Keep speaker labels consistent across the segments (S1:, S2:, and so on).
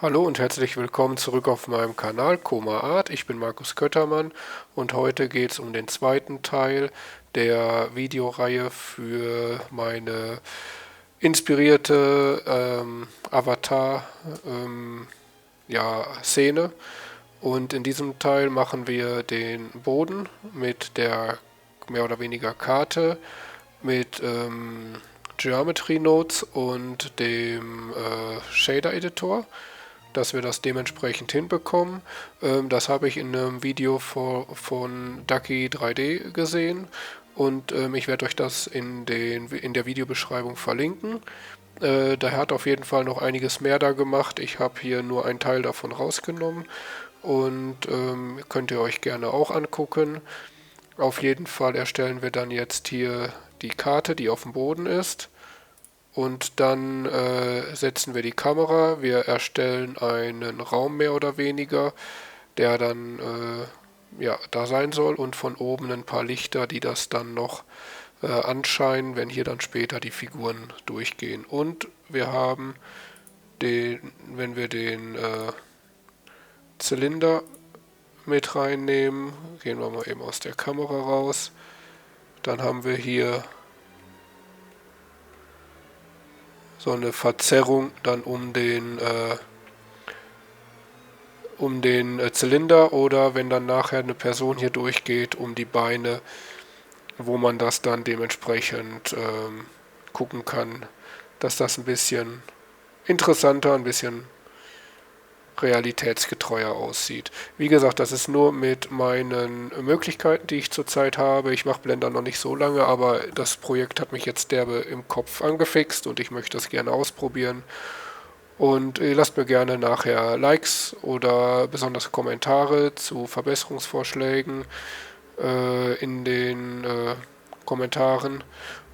S1: Hallo und herzlich willkommen zurück auf meinem Kanal Koma Art. Ich bin Markus Köttermann und heute geht es um den zweiten Teil der Videoreihe für meine inspirierte Avatar ja, Szene. Und in diesem Teil machen wir den Boden mit der mehr oder weniger Karte, mit Geometry Nodes und dem Shader Editor, dass wir das dementsprechend hinbekommen. Das habe ich in einem Video von Ducky 3D gesehen und ich werde euch das in der Videobeschreibung verlinken. Der hat auf jeden Fall noch einiges mehr da gemacht. Ich habe hier nur einen Teil davon rausgenommen und könnt ihr euch gerne auch angucken. Auf jeden Fall erstellen wir dann jetzt hier die Karte, die auf dem Boden ist. Und dann setzen wir die Kamera. Wir erstellen einen Raum mehr oder weniger, der dann ja, da sein soll. Und von oben ein paar Lichter, die das dann noch anscheinen, wenn hier dann später die Figuren durchgehen. Und wir haben wenn wir den Zylinder mit reinnehmen, gehen wir mal eben aus der Kamera raus. Dann haben wir hier so eine Verzerrung dann um den Zylinder oder wenn dann nachher eine Person hier durchgeht, um die Beine, wo man das dann dementsprechend gucken kann, dass das ein bisschen interessanter, ein bisschen realitätsgetreuer aussieht. Wie gesagt, das ist nur mit meinen Möglichkeiten, die ich zurzeit habe. Ich mache Blender noch nicht so lange, aber das Projekt hat mich jetzt derbe im Kopf angefixt und ich möchte das gerne ausprobieren. Und ihr lasst mir gerne nachher Likes oder besonders Kommentare zu Verbesserungsvorschlägen in den Kommentaren.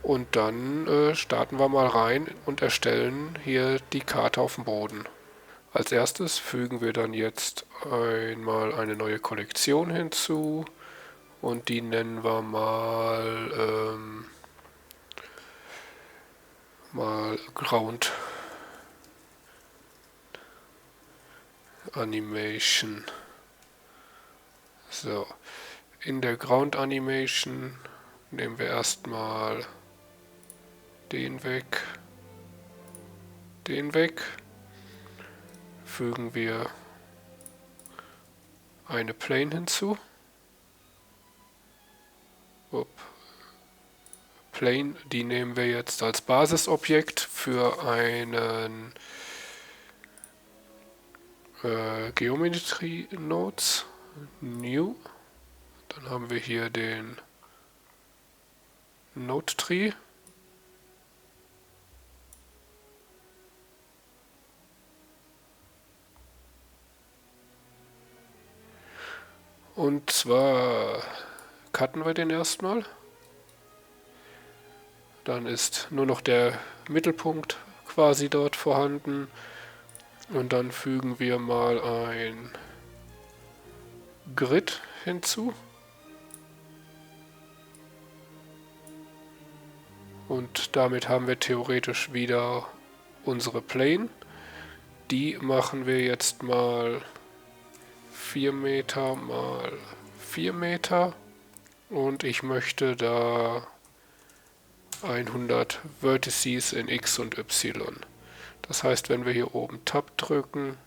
S1: Und dann starten wir mal rein und erstellen hier die Karte auf dem Boden. Als erstes fügen wir dann jetzt einmal eine neue Kollektion hinzu und die nennen wir mal Ground Animation. So, in der Ground Animation nehmen wir erstmal den weg, fügen wir eine Plane hinzu. Plane, die nehmen wir jetzt als Basisobjekt für einen Geometry Nodes, New. Dann haben wir hier den Node Tree. Und zwar cutten wir den erstmal. Dann ist nur noch der Mittelpunkt quasi dort vorhanden. Und dann fügen wir mal ein Grid hinzu. Und damit haben wir theoretisch wieder unsere Plane. Die machen wir jetzt mal 4 Meter mal 4 Meter. Und ich möchte da 100 Vertices in X und Y. Das heißt, wenn wir hier oben Tab drücken,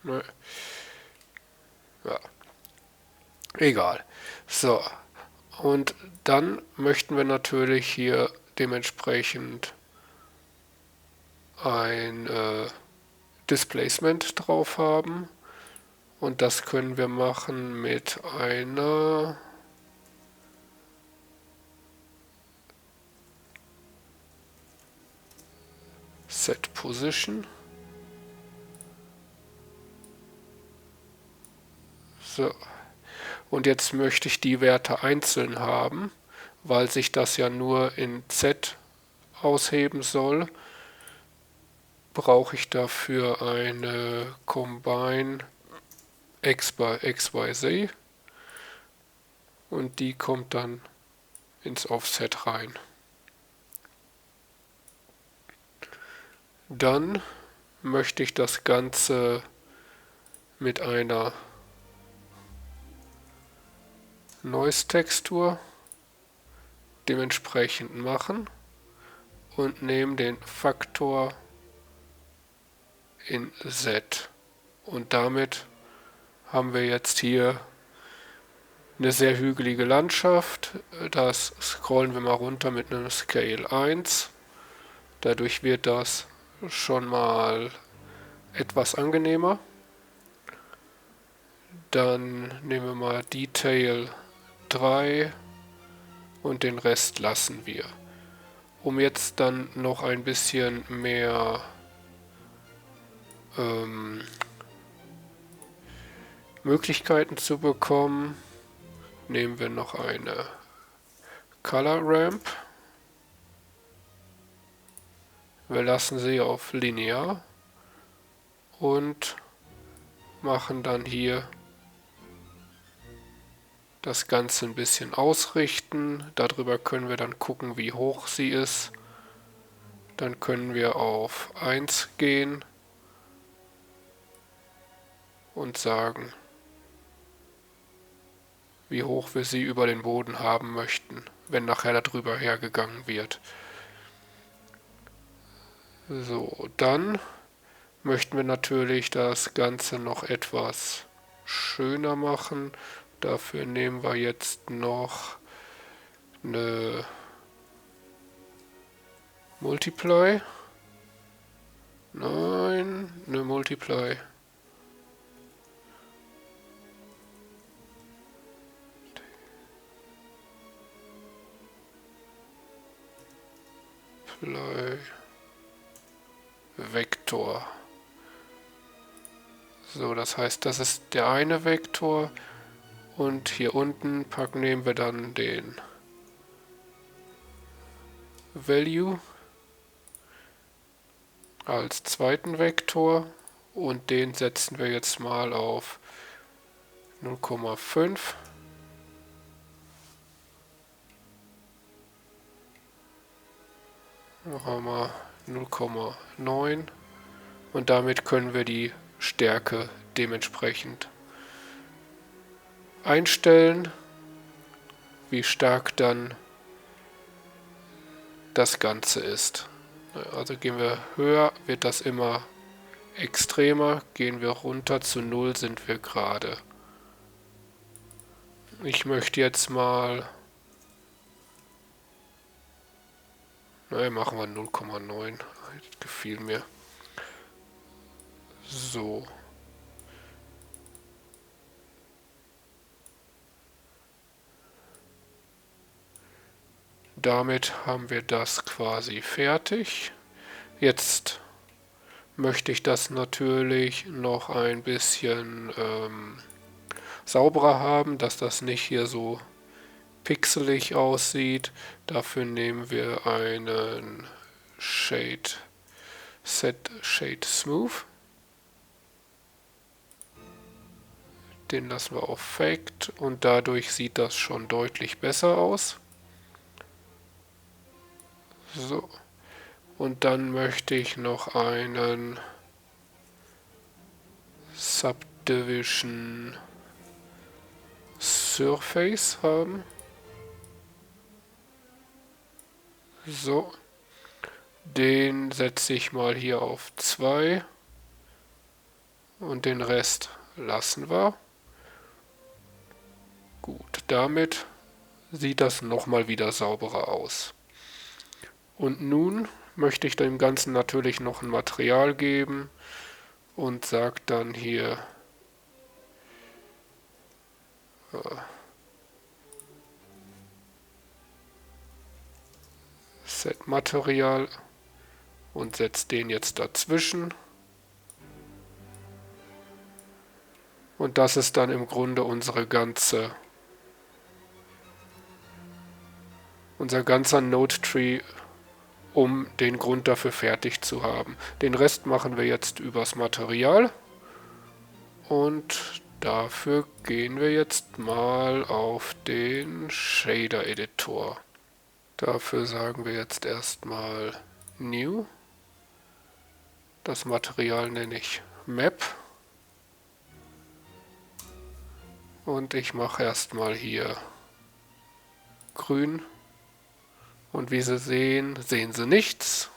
S1: ne, ja, egal. So, und dann möchten wir natürlich hier dementsprechend ein Displacement drauf haben. Und das können wir machen mit einer Set Position. So. Und jetzt möchte ich die Werte einzeln haben, weil sich das ja nur in Z ausheben soll. Brauche ich dafür eine Combine X by XYZ und die kommt dann ins Offset rein. Dann möchte ich das Ganze mit einer Noise-Textur dementsprechend machen und nehme den Faktor in Z. Und damit haben wir jetzt hier eine sehr hügelige Landschaft. Das scrollen wir mal runter mit einem Scale 1. Dadurch wird das schon mal etwas angenehmer. Dann nehmen wir mal Detail 3 und den Rest lassen wir. Um jetzt dann noch ein bisschen mehr Möglichkeiten zu bekommen, nehmen wir noch eine Color Ramp. Wir lassen sie auf linear und machen dann hier das Ganze ein bisschen ausrichten. Darüber können wir dann gucken, wie hoch sie ist. Dann können wir auf 1 gehen und sagen, wie hoch wir sie über den Boden haben möchten, wenn nachher darüber hergegangen wird. So, dann möchten wir natürlich das Ganze noch etwas schöner machen. Dafür nehmen wir jetzt noch eine Multiply. Nein, eine Multiply. Vektor. So, das heißt, das ist der eine Vektor und hier unten nehmen wir dann den Value als zweiten Vektor und den setzen wir jetzt mal auf 0,5. Noch einmal 0,9 und damit können wir die Stärke dementsprechend einstellen, wie stark dann das Ganze ist. Also gehen wir höher, wird das immer extremer, gehen wir runter zu 0, sind wir gerade. Ich möchte jetzt mal, machen wir 0,9, gefiel mir. So. Damit haben wir das quasi fertig. Jetzt möchte ich das natürlich noch ein bisschen sauberer haben, dass das nicht hier so pixelig aussieht. Dafür nehmen wir einen Set Shade Smooth. Den lassen wir auf Faked und dadurch sieht das schon deutlich besser aus. So. Und dann möchte ich noch einen Subdivision Surface haben. So. Den setze ich mal hier auf 2 und den Rest lassen wir. Gut, damit sieht das nochmal wieder sauberer aus. Und nun möchte ich dem Ganzen natürlich noch ein Material geben und sage dann hier Set Material und setze den jetzt dazwischen. Und das ist dann im Grunde unser ganzer Node Tree, um den Grund dafür fertig zu haben. Den Rest machen wir jetzt übers Material und dafür gehen wir jetzt mal auf den Shader Editor. Dafür sagen wir jetzt erstmal New Das Material nenne ich Map. Und ich mache erstmal hier grün. Und wie Sie sehen, sehen Sie nichts.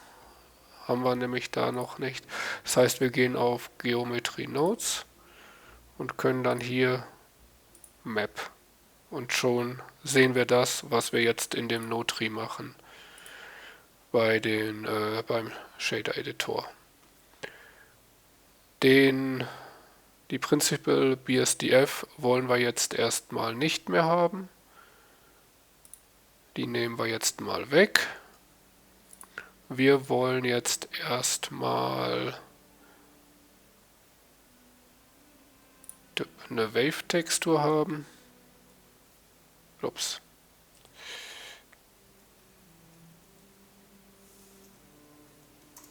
S1: Haben wir nämlich da noch nicht. Das heißt, wir gehen auf Geometry Nodes und können dann hier Map. Und schon sehen wir das, was wir jetzt in dem Node-Tree machen, beim Shader Editor. Die Principal BSDF wollen wir jetzt erstmal nicht mehr haben. Die nehmen wir jetzt mal weg. Wir wollen jetzt erstmal eine Wave-Textur haben. Ups.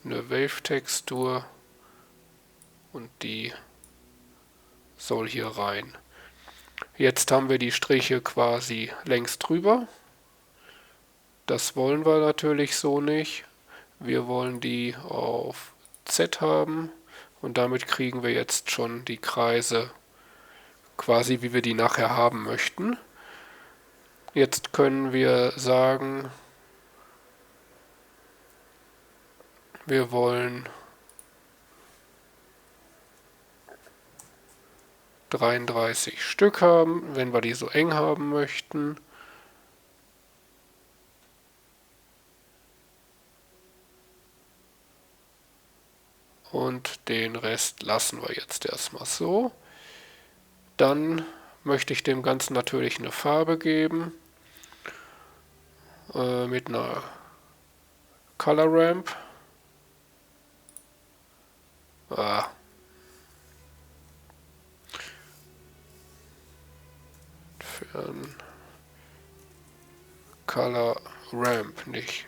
S1: Eine Wave-Textur und die soll hier rein. Jetzt haben wir die Striche quasi längs drüber. Das wollen wir natürlich so nicht. Wir wollen die auf Z haben und damit kriegen wir jetzt schon die Kreise quasi, wie wir die nachher haben möchten. Jetzt können wir sagen, wir wollen 33 Stück haben, wenn wir die so eng haben möchten. Und den Rest lassen wir jetzt erstmal so. Dann möchte ich dem Ganzen natürlich eine Farbe geben. Mit einer Color Ramp. Color Ramp, nicht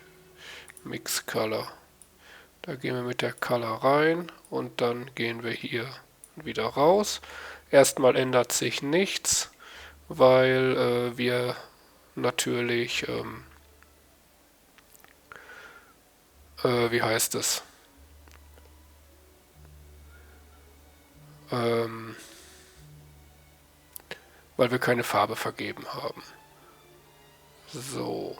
S1: Mix Color. Da gehen wir mit der Color rein und dann gehen wir hier wieder raus. Erstmal ändert sich nichts, weil wir natürlich, wie heißt es, weil wir keine Farbe vergeben haben. So.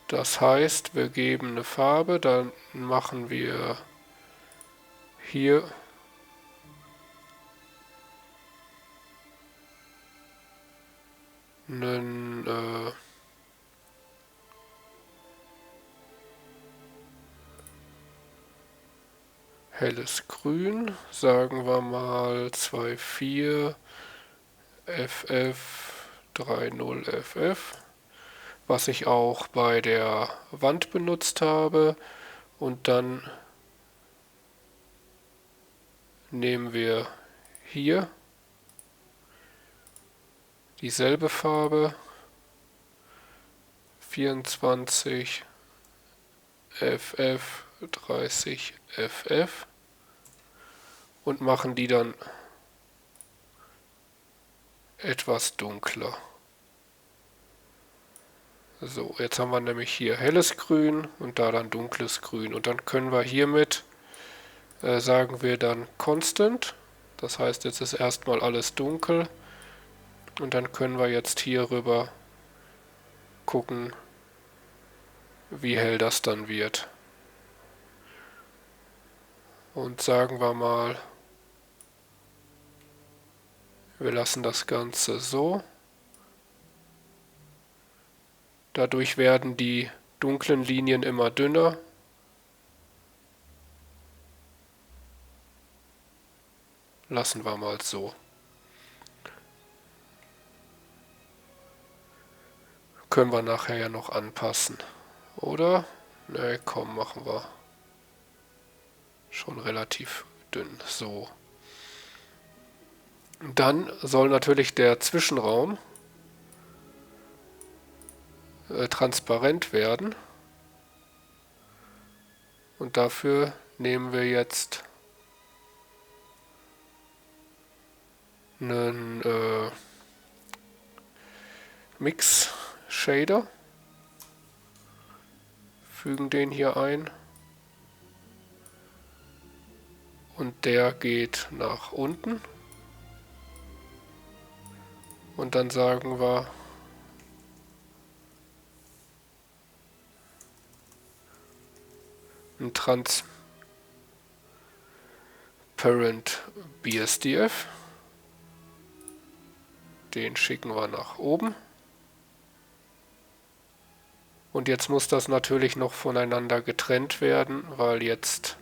S1: Das heißt, wir geben eine Farbe, dann machen wir hier einen helles Grün, sagen wir mal 2,4 FF 3,0 FF, was ich auch bei der Wand benutzt habe. Und dann nehmen wir hier dieselbe Farbe, 24 FF 30 FF und machen die dann etwas dunkler. So, jetzt haben wir nämlich hier helles Grün und da dann dunkles Grün. Und dann können wir hiermit, sagen wir dann Constant. Das heißt, jetzt ist erstmal alles dunkel. Und dann können wir jetzt hier rüber gucken, wie hell das dann wird. Und sagen wir mal, wir lassen das Ganze so. Dadurch werden die dunklen Linien immer dünner. Lassen wir mal so. Können wir nachher ja noch anpassen. Oder? Ne, komm, machen wir schon relativ dünn. So. Dann soll natürlich der Zwischenraum transparent werden. Und dafür nehmen wir jetzt einen Mix Shader, fügen den hier ein und der geht nach unten. Und dann sagen wir ein Transparent BSDF. Den schicken wir nach oben. Und jetzt muss das natürlich noch voneinander getrennt werden, weil jetzt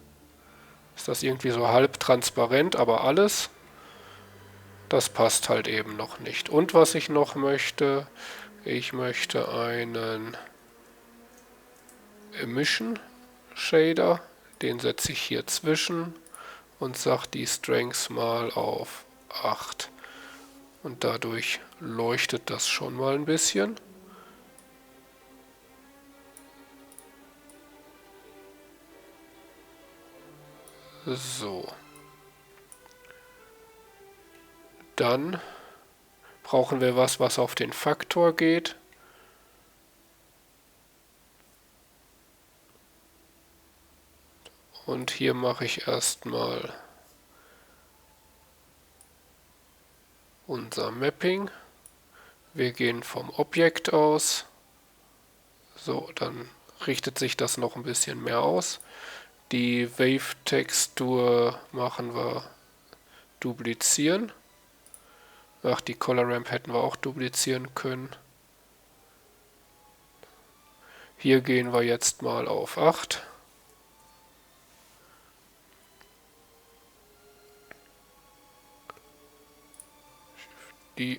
S1: ist das irgendwie so halb transparent, aber alles, das passt halt eben noch nicht. Und was ich noch möchte, ich möchte einen Emission Shader, den setze ich hier zwischen und sage die Strengths mal auf 8. Und dadurch leuchtet das schon mal ein bisschen. So. Dann brauchen wir was auf den Faktor geht. Und hier mache ich erstmal unser Mapping. Wir gehen vom Objekt aus. So, dann richtet sich das noch ein bisschen mehr aus. Die Wave-Textur machen wir duplizieren. Ach, die Color Ramp hätten wir auch duplizieren können. Hier gehen wir jetzt mal auf 8. Die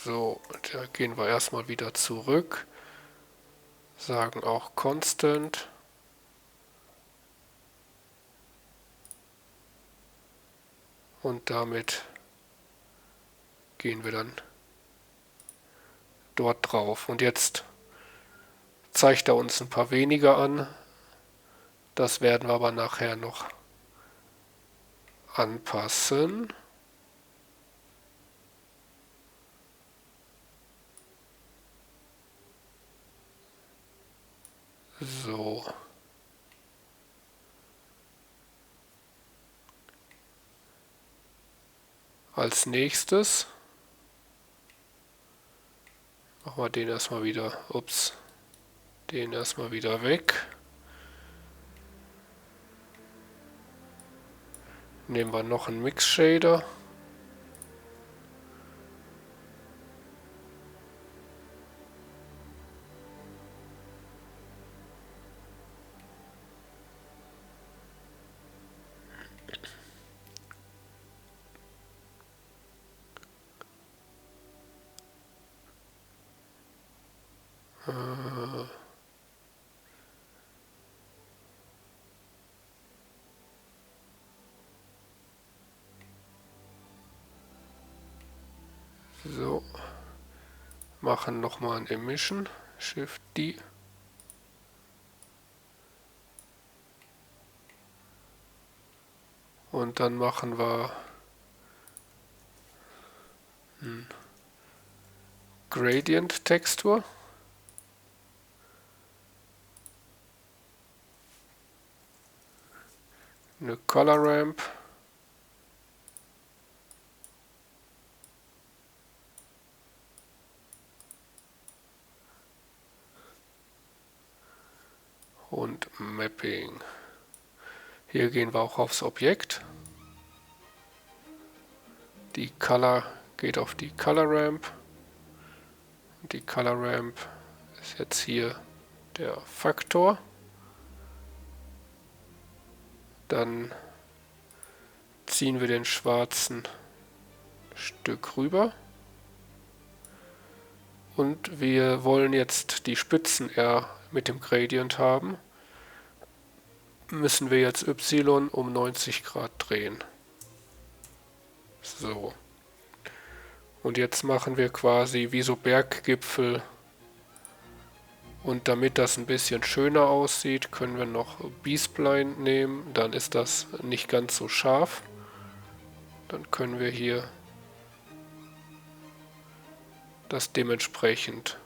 S1: so, da gehen wir erstmal wieder zurück. Sagen auch Constant. Und damit gehen wir dann dort drauf. Und jetzt zeigt er uns ein paar weniger an. Das werden wir aber nachher noch anpassen. So. Als nächstes machen wir den erstmal wieder, den erstmal wieder weg. Nehmen wir noch einen Mix Shader. So. Machen nochmal ein Emission. Shift D. Und dann machen wir Gradient Textur. Eine Color Ramp. Und Mapping. Hier gehen wir auch aufs Objekt. Die Color geht auf die Color Ramp. Und die Color Ramp ist jetzt hier der Faktor. Dann ziehen wir den schwarzen Stück rüber. Und wir wollen jetzt die Spitzen eher mit dem Gradient haben. Müssen wir jetzt Y um 90 Grad drehen. So. Und jetzt machen wir quasi wie so Berggipfel. Und damit das ein bisschen schöner aussieht, können wir noch B-Spline nehmen. Dann ist das nicht ganz so scharf. Dann können wir hier das dementsprechend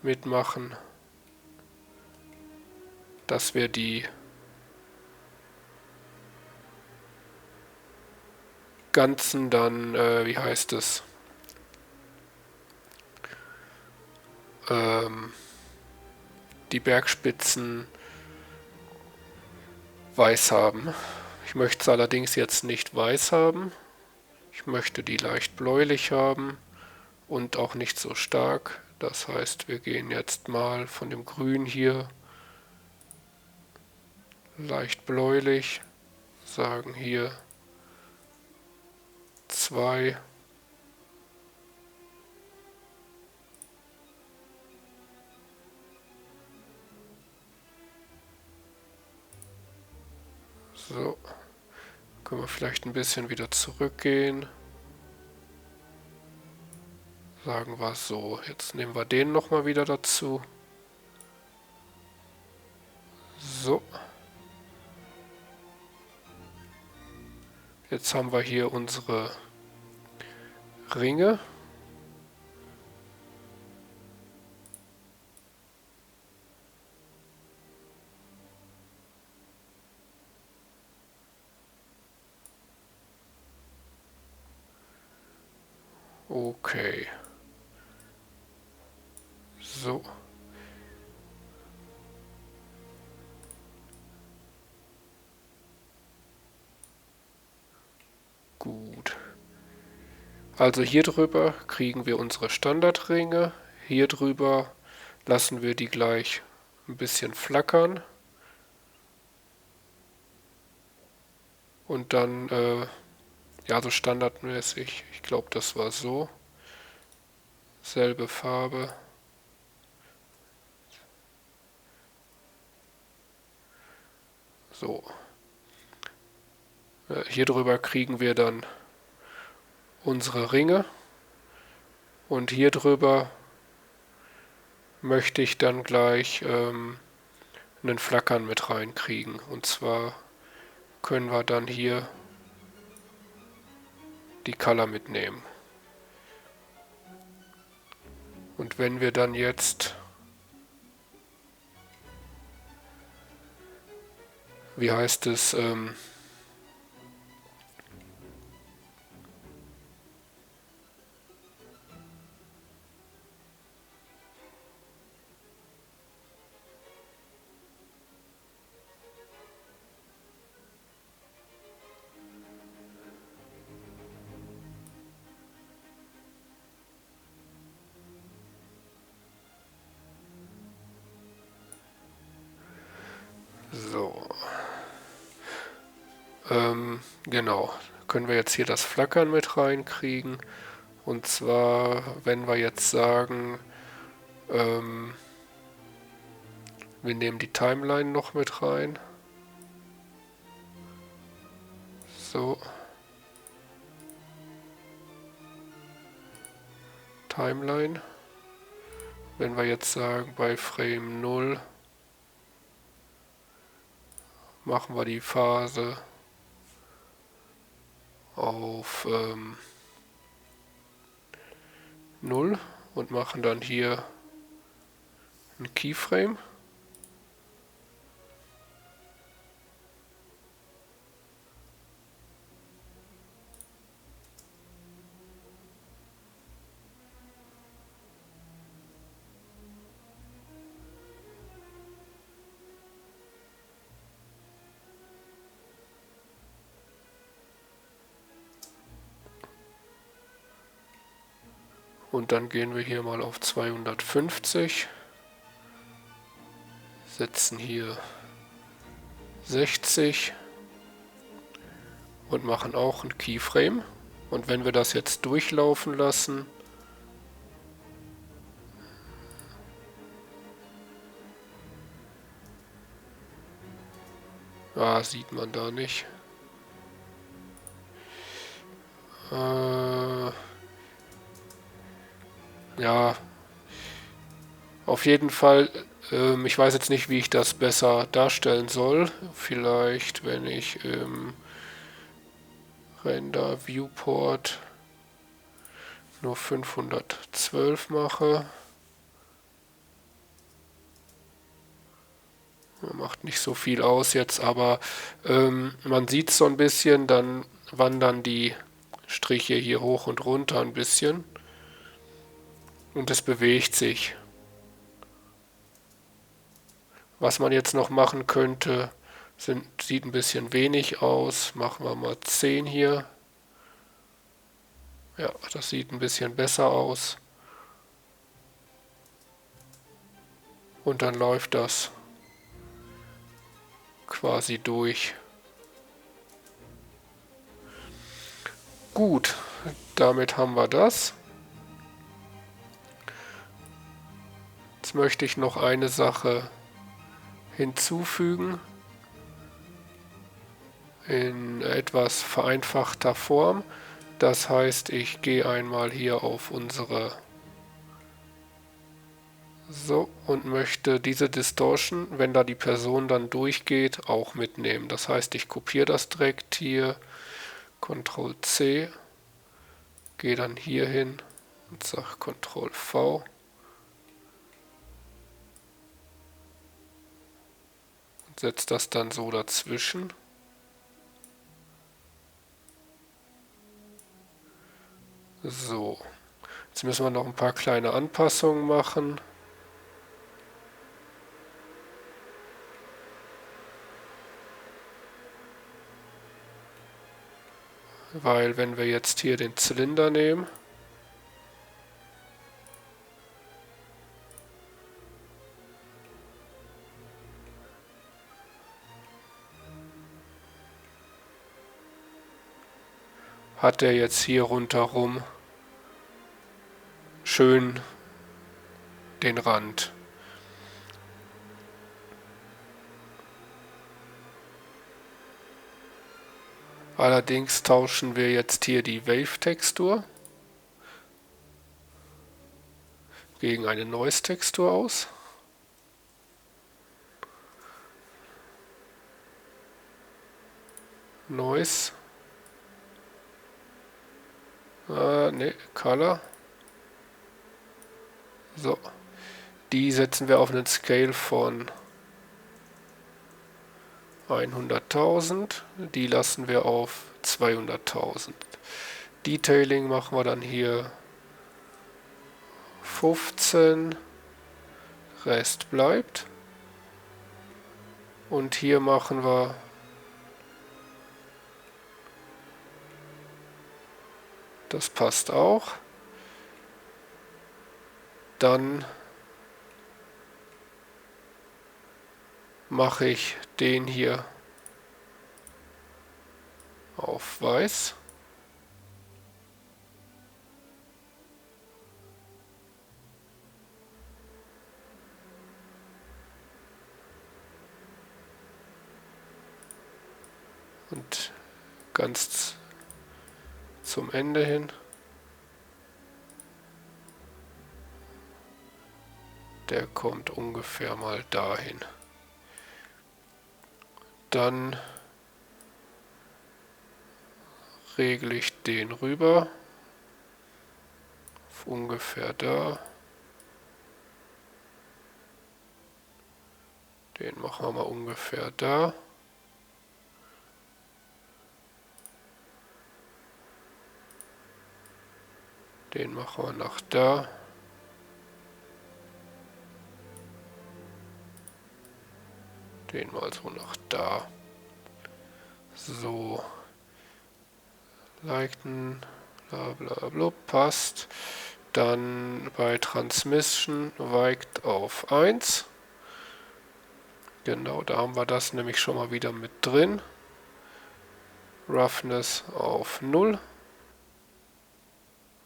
S1: mitmachen. dass wir die ganzen dann, wie heißt es, die Bergspitzen weiß haben. Ich möchte es allerdings jetzt nicht weiß haben. Ich möchte die leicht bläulich haben und auch nicht so stark. Das heißt, wir gehen jetzt mal von dem Grün hier leicht bläulich, sagen hier 2. So, können wir vielleicht ein bisschen wieder zurückgehen. Sagen wir so, jetzt nehmen wir den nochmal wieder dazu. So. Jetzt haben wir hier unsere Ringe. Okay. So. Gut. Also hier drüber kriegen wir unsere Standardringe. Hier drüber lassen wir die gleich ein bisschen flackern. Und dann, ja, so standardmäßig. Ich glaube, das war so. Selbe Farbe. So. Hier drüber kriegen wir dann unsere Ringe. Und hier drüber möchte ich dann gleich einen Flackern mit reinkriegen. Und zwar können wir dann hier die Color mitnehmen. Und wenn wir dann jetzt, wie heißt es, so, genau, können wir jetzt hier das Flackern mit reinkriegen. Und zwar, wenn wir jetzt sagen, wir nehmen die Timeline noch mit rein. So. Timeline. Wenn wir jetzt sagen, bei Frame 0 machen wir die Phase auf 0 und machen dann hier ein Keyframe. Und dann gehen wir hier mal auf 250, setzen hier 60 und machen auch ein Keyframe. Und wenn wir das jetzt durchlaufen lassen, sieht man da nicht. Ja, auf jeden Fall, ich weiß jetzt nicht, wie ich das besser darstellen soll. Vielleicht, wenn ich im Render Viewport nur 512 mache. Macht nicht so viel aus jetzt, aber man sieht so ein bisschen, dann wandern die Striche hier hoch und runter ein bisschen und es bewegt sich. Was man jetzt noch machen könnte, sieht ein bisschen wenig aus. Machen wir mal 10 hier. Ja, das sieht ein bisschen besser aus. Und dann läuft das quasi durch. Gut, damit haben wir das. Jetzt möchte ich noch eine Sache hinzufügen in etwas vereinfachter Form. Das heißt, ich gehe einmal hier auf unsere und möchte diese Distortion, wenn da die Person dann durchgeht, auch mitnehmen. Das heißt, ich kopiere das direkt hier, Ctrl C, gehe dann hier hin und sage Ctrl V. Und setze das dann so dazwischen. So, jetzt müssen wir noch ein paar kleine Anpassungen machen. Weil wenn wir jetzt hier den Zylinder nehmen, hat er jetzt hier rundherum schön den Rand. Allerdings tauschen wir jetzt hier die Wave-Textur gegen eine Noise-Textur aus. Noise. Ne, Color. So. Die setzen wir auf einen Scale von 100.000. Die lassen wir auf 200.000. Detailing machen wir dann hier 15. Rest bleibt. Und hier machen wir das passt auch. Dann mache ich den hier auf weiß. Und ganz zum Ende hin. Der kommt ungefähr mal dahin. Dann regle ich den rüber auf ungefähr da. Den machen wir mal ungefähr da. Den machen wir nach da. Den mal so nach da. So. Liken, bla bla bla, passt. Dann bei Transmission weigt auf 1. Genau, da haben wir das nämlich schon mal wieder mit drin. Roughness auf 0.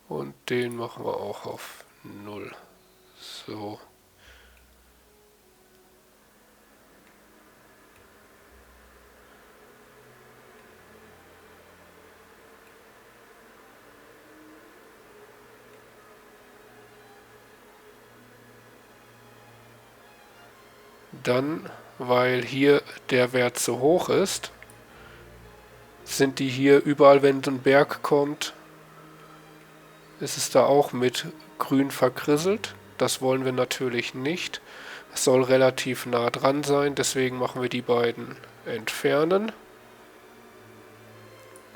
S1: Und den machen wir auch auf 0. So. Dann, weil hier der Wert so hoch ist, sind die hier überall, wenn so ein Berg kommt, ist es da auch mit grün verkrisselt. Das wollen wir natürlich nicht. Es soll relativ nah dran sein, deswegen machen wir die beiden entfernen.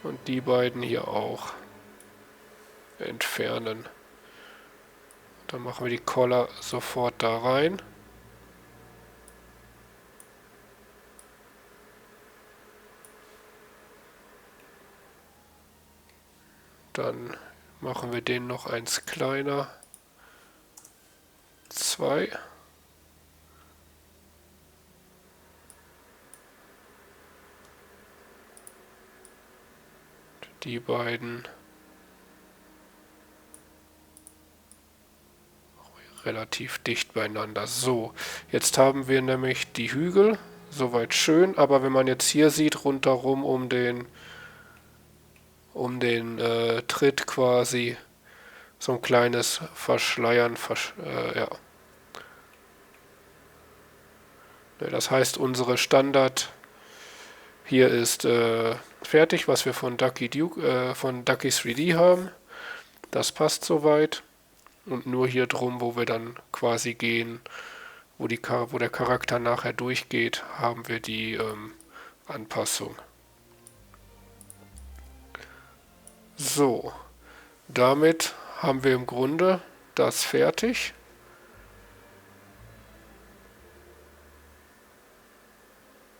S1: Und die beiden hier auch entfernen. Dann machen wir die Collar sofort da rein. Dann machen wir den noch eins kleiner. 2. Die beiden relativ dicht beieinander. So, jetzt haben wir nämlich die Hügel. Soweit schön, aber wenn man jetzt hier sieht, rundherum um den Tritt quasi so ein kleines Verschleiern. Ja. Das heißt, unsere Standard hier ist fertig, was wir von Ducky 3D haben. Das passt soweit. Und nur hier drum, wo wir dann quasi gehen, wo der Charakter nachher durchgeht, haben wir die Anpassung. So, damit haben wir im Grunde das fertig.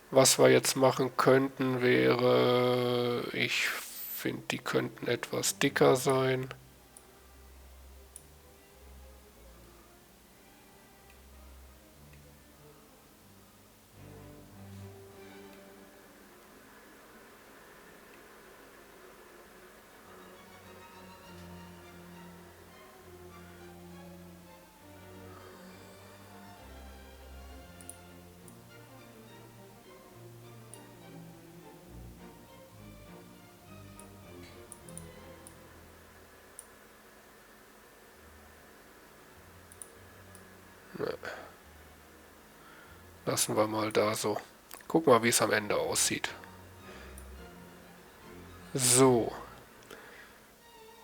S1: Was wir jetzt machen könnten, wäre, ich finde, die könnten etwas dicker sein. Lassen wir mal da so. Guck mal, wie es am Ende aussieht. So.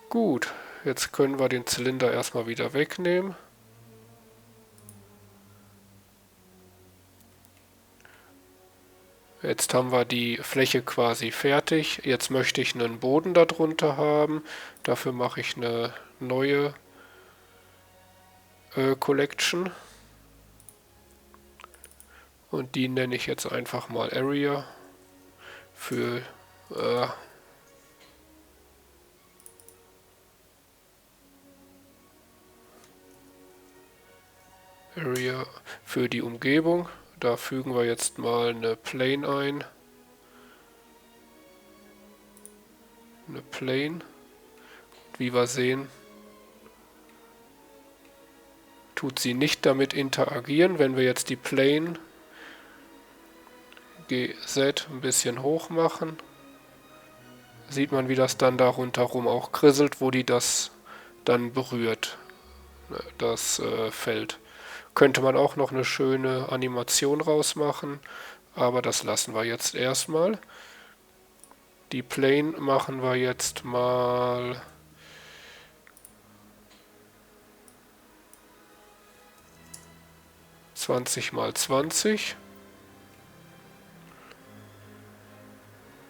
S1: Gut. Jetzt können wir den Zylinder erstmal wieder wegnehmen. Jetzt haben wir die Fläche quasi fertig. Jetzt möchte ich einen Boden darunter haben. Dafür mache ich eine neue Collection. Und die nenne ich jetzt einfach mal Area für Area für die Umgebung. Da fügen wir jetzt mal eine Plane ein. Eine Plane. Wie wir sehen, tut sie nicht damit interagieren. Wenn wir jetzt die Plane GZ ein bisschen hoch machen, sieht man, wie das dann da rundherum auch krisselt, wo die das dann berührt, das Feld. Könnte man auch noch eine schöne Animation rausmachen, aber das lassen wir jetzt erstmal. Die Plane machen wir jetzt mal 20 mal 20.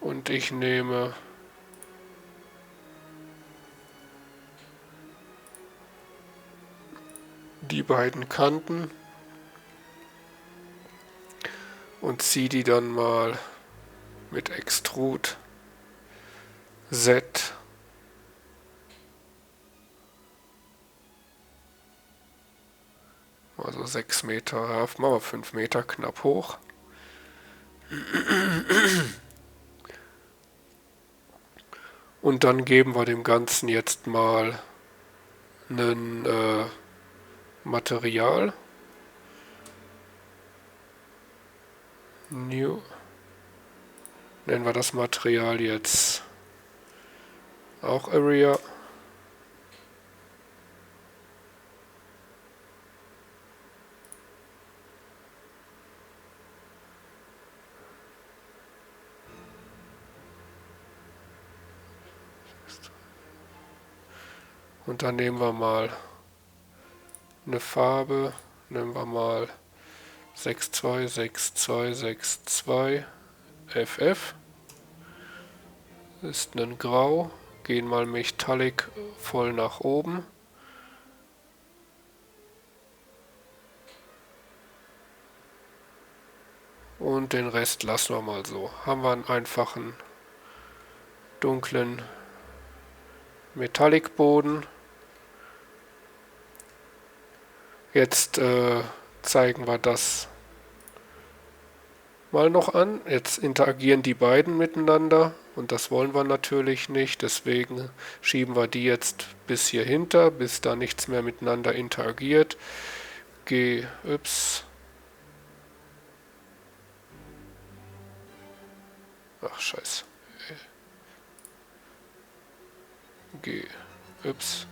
S1: Und ich nehme die beiden Kanten und ziehe die dann mal mit Extrude Z also 6 Meter, machen wir 5 Meter knapp hoch. Und dann geben wir dem Ganzen jetzt mal ein Material. New. Nennen wir das Material jetzt auch Area. Und dann nehmen wir mal eine Farbe, nehmen wir mal 626262 FF. Ist ein Grau. Gehen mal Metallic voll nach oben. Und den Rest lassen wir mal so. Haben wir einen einfachen dunklen Metallic-Boden. Jetzt zeigen wir das mal noch an. Jetzt interagieren die beiden miteinander und das wollen wir natürlich nicht. Deswegen schieben wir die jetzt bis hier hinter, bis da nichts mehr miteinander interagiert. G, Y. Ach, scheiße. G, Y.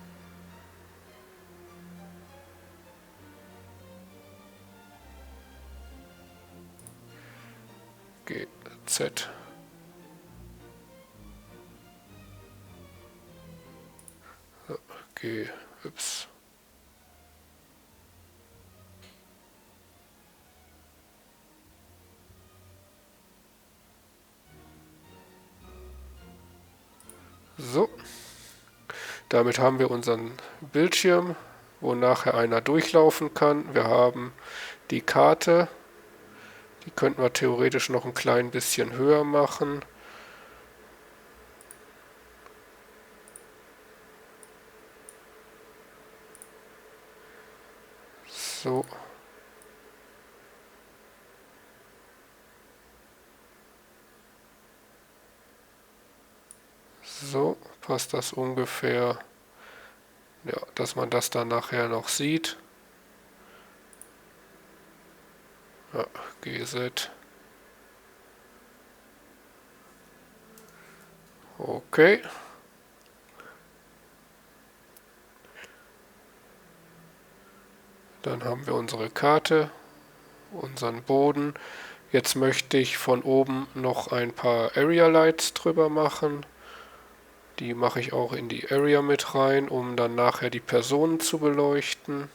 S1: G, Z. G, Y. So. Damit haben wir unseren Bildschirm, wo nachher einer durchlaufen kann. Wir haben die Karte. Die könnten wir theoretisch noch ein klein bisschen höher machen. So. So, passt das ungefähr. Ja, dass man das dann nachher noch sieht. Ja, GZ. Okay. Dann haben wir unsere Karte, unseren Boden. Jetzt möchte ich von oben noch ein paar Area Lights drüber machen. Die mache ich auch in die Area mit rein, um dann nachher die Personen zu beleuchten.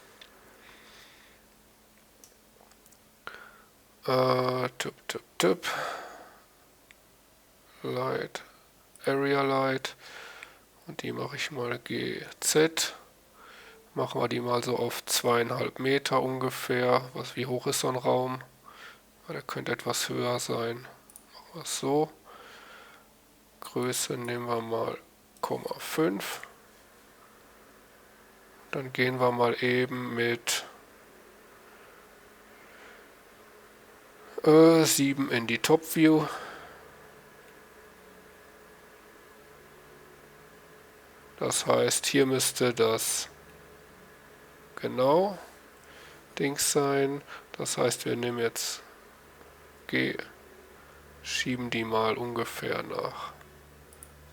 S1: Tipp. Light, Area Light. Und die mache ich mal GZ. Machen wir die mal so auf 2,5 Meter ungefähr. Wie hoch ist so ein Raum? Der könnte etwas höher sein. Machen wir es so. Größe nehmen wir mal 0,5. Dann gehen wir mal eben mit 7 in die Top View. Das heißt, hier müsste das genau Dings sein. Das heißt, wir nehmen jetzt G, schieben die mal ungefähr nach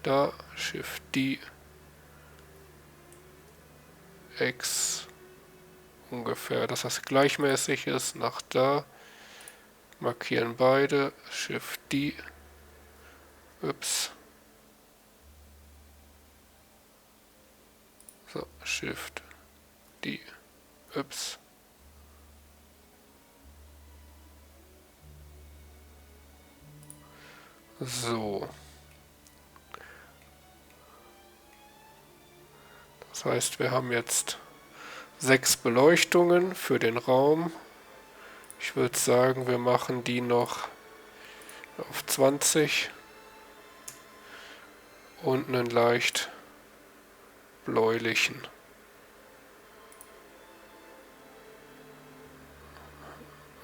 S1: da, Shift D, X ungefähr, dass das gleichmäßig ist, nach da, markieren beide, Shift D, Y, so, Shift D, Y. So. Das heißt, wir haben jetzt 6 Beleuchtungen für den Raum. Ich würde sagen, wir machen die noch auf 20 und einen leicht bläulichen.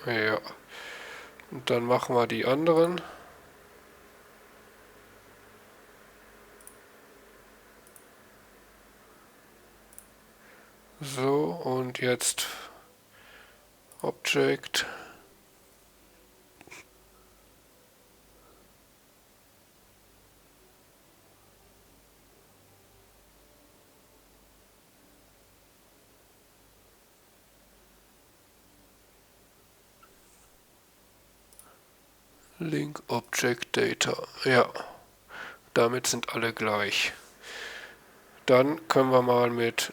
S1: Ja. Und dann machen wir die anderen. So, und jetzt Object. Link Object Data. Ja, damit sind alle gleich. Dann können wir mal mit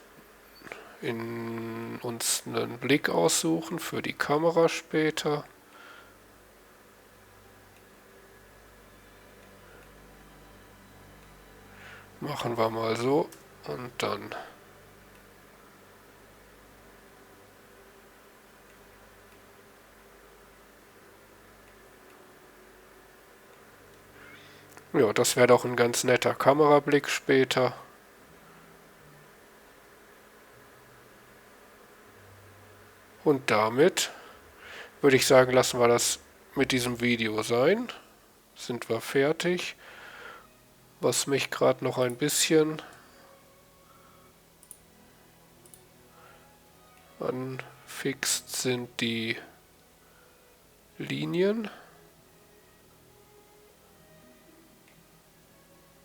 S1: uns einen Blick aussuchen für die Kamera später. Machen wir mal so und dann. Ja, das wäre doch ein ganz netter Kamerablick später. Und damit würde ich sagen, lassen wir das mit diesem Video sein. Sind wir fertig. Was mich gerade noch ein bisschen anfixt, sind die Linien.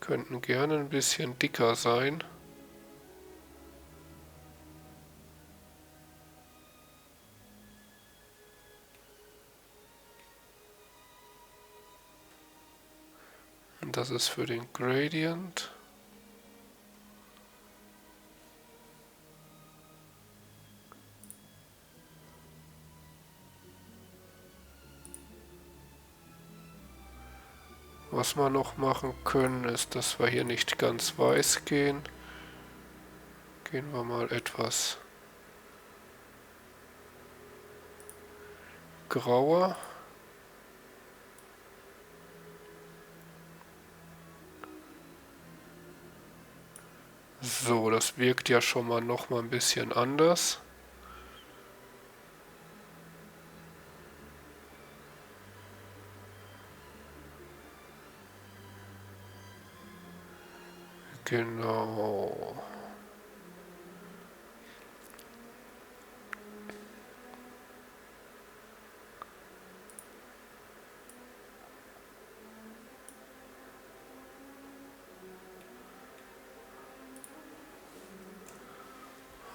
S1: Könnten gerne ein bisschen dicker sein. Und das ist für den Gradient. Was wir noch machen können, ist, dass wir hier nicht ganz weiß gehen. Gehen wir mal etwas grauer. So, das wirkt ja schon mal noch mal ein bisschen anders. Genau.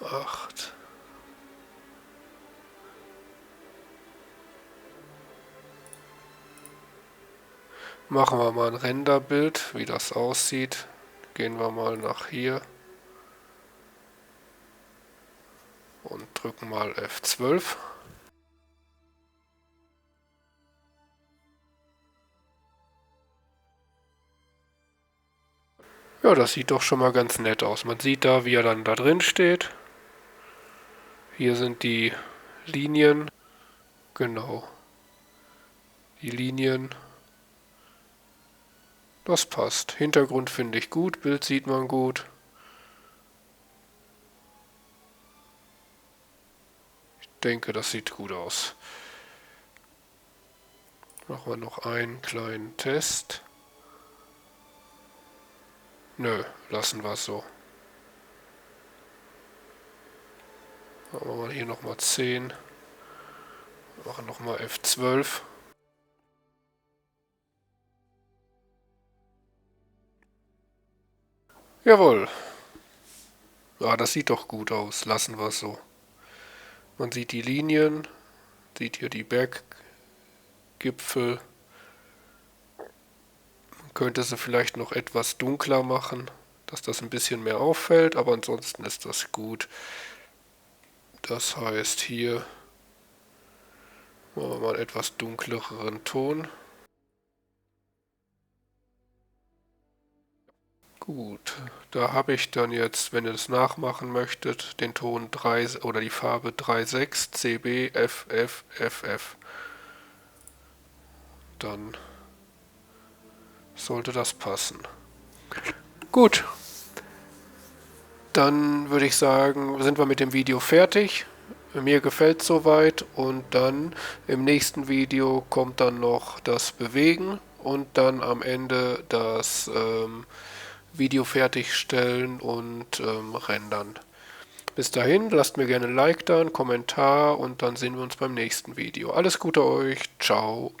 S1: Acht. Machen wir mal ein Renderbild, wie das aussieht. Gehen wir mal nach hier und drücken mal F12. Ja, das sieht doch schon mal ganz nett aus. Man sieht da, wie er dann da drin steht. Hier sind die Linien. Genau. Die Linien. Das passt. Hintergrund finde ich gut, Bild sieht man gut. Ich denke, das sieht gut aus. Machen wir noch einen kleinen Test. Nö, lassen wir es so. Machen wir mal hier nochmal 10. Machen nochmal F12. Jawohl. Ja, das sieht doch gut aus. Lassen wir es so. Man sieht die Linien, sieht hier die Berggipfel. Man könnte sie vielleicht noch etwas dunkler machen, dass das ein bisschen mehr auffällt, aber ansonsten ist das gut. Das heißt, hier machen wir mal einen etwas dunkleren Ton. Gut, da habe ich dann jetzt, wenn ihr das nachmachen möchtet, den Ton 3 oder die Farbe 3.6 CB FF. Dann sollte das passen. Gut, dann würde ich sagen, sind wir mit dem Video fertig. Mir gefällt es soweit und dann im nächsten Video kommt dann noch das Bewegen und dann am Ende das Video fertigstellen und rendern. Bis dahin, lasst mir gerne ein Like da, einen Kommentar und dann sehen wir uns beim nächsten Video. Alles Gute euch, ciao.